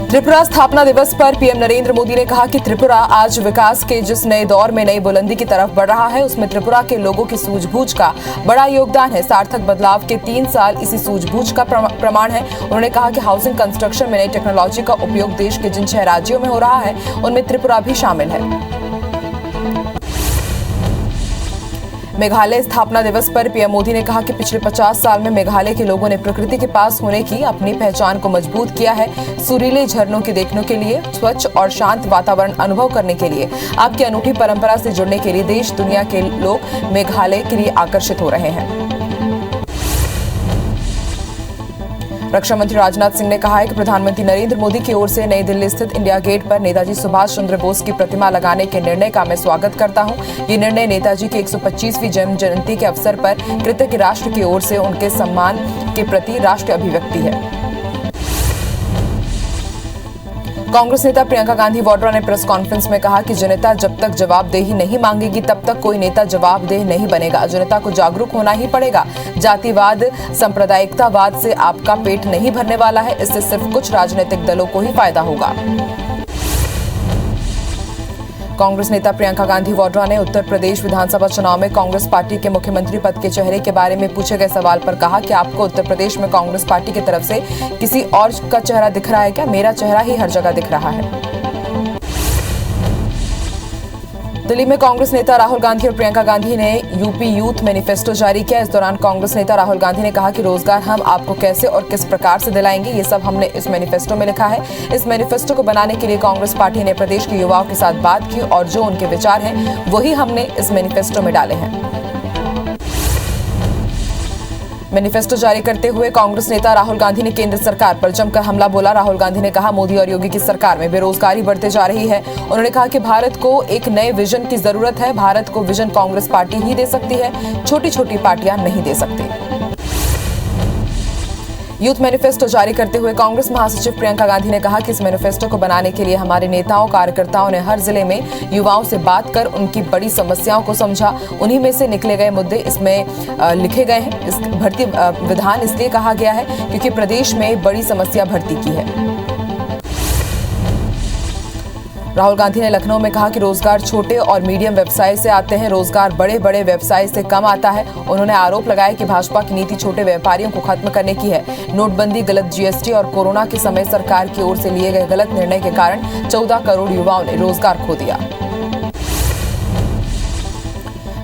त्रिपुरा स्थापना दिवस पर पीएम नरेंद्र मोदी ने कहा कि त्रिपुरा आज विकास के जिस नए दौर में नई बुलंदी की तरफ बढ़ रहा है, उसमें त्रिपुरा के लोगों की सूझबूझ का बड़ा योगदान है। सार्थक बदलाव के 3 साल इसी सूझबूझ का प्रमाण है। उन्होंने कहा कि हाउसिंग कंस्ट्रक्शन में नई टेक्नोलॉजी का उपयोग देश के जिन 6 राज्यों में हो रहा है, उनमें त्रिपुरा भी शामिल है। मेघालय स्थापना दिवस पर पीएम मोदी ने कहा कि पिछले 50 साल में मेघालय के लोगों ने प्रकृति के पास होने की अपनी पहचान को मजबूत किया है। सुरीले झरनों के देखने के लिए, स्वच्छ और शांत वातावरण अनुभव करने के लिए, आपकी अनूठी परंपरा से जुड़ने के लिए देश दुनिया के लोग मेघालय के लिए आकर्षित हो रहे हैं। रक्षा मंत्री राजनाथ सिंह ने कहा है कि प्रधानमंत्री नरेंद्र मोदी की ओर से नई दिल्ली स्थित इंडिया गेट पर नेताजी सुभाष चंद्र बोस की प्रतिमा लगाने के निर्णय का मैं स्वागत करता हूं। ये निर्णय नेताजी की 125वीं जन्म जयंती के अवसर पर कृतज्ञ राष्ट्र की ओर से उनके सम्मान के प्रति राष्ट्रीय अभिव्यक्ति है। कांग्रेस नेता प्रियंका गांधी वाड्रा ने प्रेस कॉन्फ्रेंस में कहा कि जनता जब तक जवाबदेही नहीं मांगेगी, तब तक कोई नेता जवाबदेह नहीं बनेगा। जनता को जागरूक होना ही पड़ेगा। जातिवाद, सांप्रदायिकतावाद से आपका पेट नहीं भरने वाला है। इससे सिर्फ कुछ राजनीतिक दलों को ही फायदा होगा। कांग्रेस नेता प्रियंका गांधी वाड्रा ने उत्तर प्रदेश विधानसभा चुनाव में कांग्रेस पार्टी के मुख्यमंत्री पद के चेहरे के बारे में पूछे गए सवाल पर कहा कि आपको उत्तर प्रदेश में कांग्रेस पार्टी की तरफ से किसी और का चेहरा दिख रहा है क्या? मेरा चेहरा ही हर जगह दिख रहा है। दिल्ली में कांग्रेस नेता राहुल गांधी और प्रियंका गांधी ने यूपी यूथ मैनिफेस्टो जारी किया। इस दौरान कांग्रेस नेता राहुल गांधी ने कहा कि रोजगार हम आपको कैसे और किस प्रकार से दिलाएंगे, ये सब हमने इस मैनिफेस्टो में लिखा है। इस मैनिफेस्टो को बनाने के लिए कांग्रेस पार्टी ने प्रदेश के युवाओं के साथ बात की और जो उनके विचार हैं वही हमने इस मैनिफेस्टो में डाले हैं। मैनिफेस्टो जारी करते हुए कांग्रेस नेता राहुल गांधी ने केंद्र सरकार पर जमकर हमला बोला। राहुल गांधी ने कहा मोदी और योगी की सरकार में बेरोजगारी बढ़ते जा रही है। उन्होंने कहा कि भारत को एक नए विजन की जरूरत है। भारत को विजन कांग्रेस पार्टी ही दे सकती है, छोटी छोटी पार्टियां नहीं दे सकती। यूथ मैनिफेस्टो जारी करते हुए कांग्रेस महासचिव प्रियंका गांधी ने कहा कि इस मैनिफेस्टो को बनाने के लिए हमारे नेताओं कार्यकर्ताओं ने हर जिले में युवाओं से बात कर उनकी बड़ी समस्याओं को समझा। उन्हीं में से निकले गए मुद्दे इसमें लिखे गए हैं। इस भर्ती विधान इसलिए कहा गया है क्योंकि प्रदेश में बड़ी समस्या भर्ती की है। राहुल गांधी ने लखनऊ में कहा कि रोजगार छोटे और मीडियम व्यवसाय से आते हैं, रोजगार बड़े बड़े व्यवसाय से कम आता है। उन्होंने आरोप लगाया कि भाजपा की नीति छोटे व्यापारियों को खत्म करने की है। नोटबंदी, गलत जीएसटी और कोरोना के समय सरकार की ओर से लिए गए गलत निर्णय के कारण 14 करोड़ युवाओं ने रोजगार खो दिया।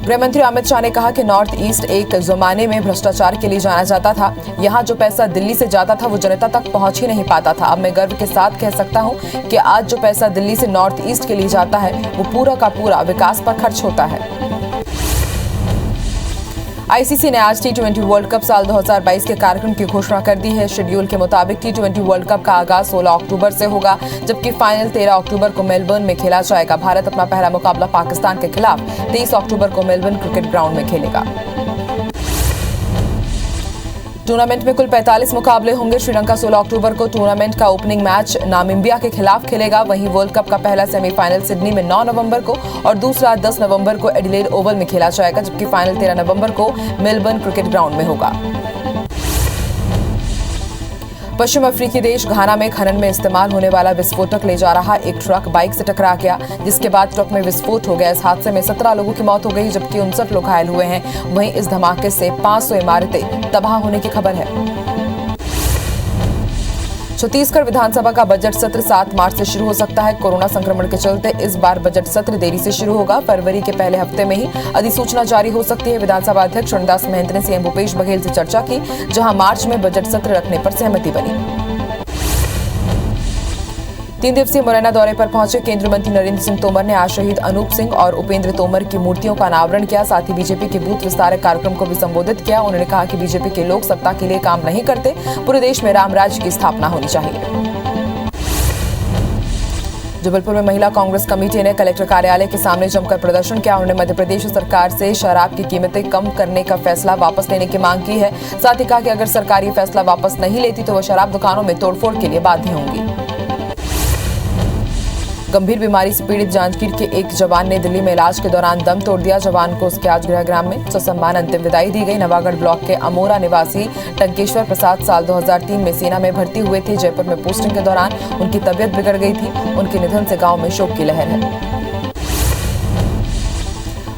गृह मंत्री अमित शाह ने कहा कि नॉर्थ ईस्ट एक जमाने में भ्रष्टाचार के लिए जाना जाता था। यहाँ जो पैसा दिल्ली से जाता था वो जनता तक पहुंच ही नहीं पाता था। अब मैं गर्व के साथ कह सकता हूँ कि आज जो पैसा दिल्ली से नॉर्थ ईस्ट के लिए जाता है वो पूरा का पूरा विकास पर खर्च होता है। आईसीसी ने आज T20 वर्ल्ड कप साल 2022 के कार्यक्रम की घोषणा कर दी है। शेड्यूल के मुताबिक T20 वर्ल्ड कप का आगाज 16 अक्टूबर से होगा, जबकि फाइनल 13 अक्टूबर को मेलबर्न में खेला जाएगा। भारत अपना पहला मुकाबला पाकिस्तान के खिलाफ 23 अक्टूबर को मेलबर्न क्रिकेट ग्राउंड में खेलेगा। टूर्नामेंट में कुल 45 मुकाबले होंगे। श्रीलंका 16 अक्टूबर को टूर्नामेंट का ओपनिंग मैच नामीबिया के खिलाफ खेलेगा। वहीं वर्ल्ड कप का पहला सेमीफाइनल सिडनी में 9 नवंबर को और दूसरा 10 नवंबर को एडिलेड ओवल में खेला जाएगा, जबकि फाइनल 13 नवंबर को मेलबर्न क्रिकेट ग्राउंड में होगा। पश्चिम अफ्रीकी देश घाना में खनन में इस्तेमाल होने वाला विस्फोटक ले जा रहा एक ट्रक बाइक से टकरा गया, जिसके बाद ट्रक में विस्फोट हो गया। इस हादसे में 17 लोगों की मौत हो गई, जबकि 59 लोग घायल हुए हैं। वहीं इस धमाके से 500 इमारतें तबाह होने की खबर है। छत्तीसगढ़ विधानसभा का बजट सत्र 7 मार्च से शुरू हो सकता है। कोरोना संक्रमण के चलते इस बार बजट सत्र देरी से शुरू होगा। फरवरी के पहले हफ्ते में ही अधिसूचना जारी हो सकती है। विधानसभा अध्यक्ष रणदास महंत ने सीएम भूपेश बघेल से चर्चा की, जहां मार्च में बजट सत्र रखने पर सहमति बनी। 3 दिवसीय मुरैना दौरे पर पहुंचे केंद्रीय मंत्री नरेंद्र सिंह तोमर ने आज शहीद अनूप सिंह और उपेंद्र तोमर की मूर्तियों का अनावरण किया। साथ ही बीजेपी के बूथ विस्तारक कार्यक्रम को भी संबोधित किया। उन्होंने कहा कि बीजेपी के लोग सत्ता के लिए काम नहीं करते, पूरे देश में राम राज्य की स्थापना होनी चाहिए। जबलपुर में महिला कांग्रेस कमेटी ने कलेक्टर कार्यालय के सामने जमकर प्रदर्शन किया। उन्होंने मध्य प्रदेश सरकार से शराब की कीमतें कम करने का फैसला वापस लेने की मांग की है। साथ ही कहा कि अगर सरकार ये फैसला वापस नहीं लेती तो वह शराब दुकानों में तोड़फोड़ के लिए बाध्य होंगी। गंभीर बीमारी से पीड़ित जांजगीर के एक जवान ने दिल्ली में इलाज के दौरान दम तोड़ दिया। जवान को उसके आज गृहग्राम में ससम्मान अंतिम विदाई दी गई। नवागढ़ ब्लॉक के अमोरा निवासी टंकेश्वर प्रसाद साल 2003 में सेना में भर्ती हुए थे। जयपुर में पोस्टिंग के दौरान उनकी तबीयत बिगड़ गई थी। उनके निधन से गांव में शोक की लहर है।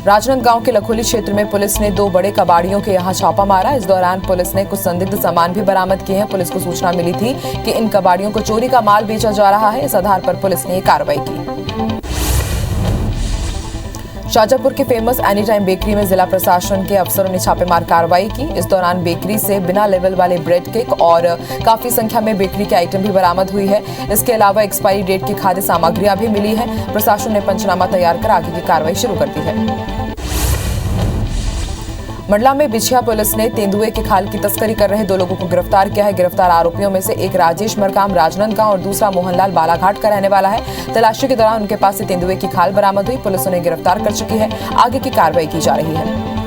राजनांदगांव के लखोली क्षेत्र में पुलिस ने 2 बड़े कबाड़ियों के यहां छापा मारा। इस दौरान पुलिस ने कुछ संदिग्ध सामान भी बरामद किए हैं। पुलिस को सूचना मिली थी कि इन कबाड़ियों को चोरी का माल बेचा जा रहा है। इस आधार पर पुलिस ने ये कार्रवाई की। शाजापुर के फेमस एनी टाइम बेकरी में जिला प्रशासन के अफसरों ने छापेमार कार्रवाई की। इस दौरान बेकरी से बिना लेवल वाले ब्रेड केक और काफी संख्या में बेकरी के आइटम भी बरामद हुई है। इसके अलावा एक्सपायरी डेट की खाद्य सामग्रियां भी मिली है। प्रशासन ने पंचनामा तैयार कर आगे की कार्रवाई शुरू कर दी है। मंडला में बिछिया पुलिस ने तेंदुए के खाल की तस्करी कर रहे 2 लोगों को गिरफ्तार किया है। गिरफ्तार आरोपियों में से एक राजेश मरकाम राजनांदगांव और दूसरा मोहनलाल बालाघाट का रहने वाला है। तलाशी के दौरान उनके पास से तेंदुए की खाल बरामद हुई। पुलिस उन्हें गिरफ्तार कर चुकी है। आगे की कार्रवाई की जा रही है।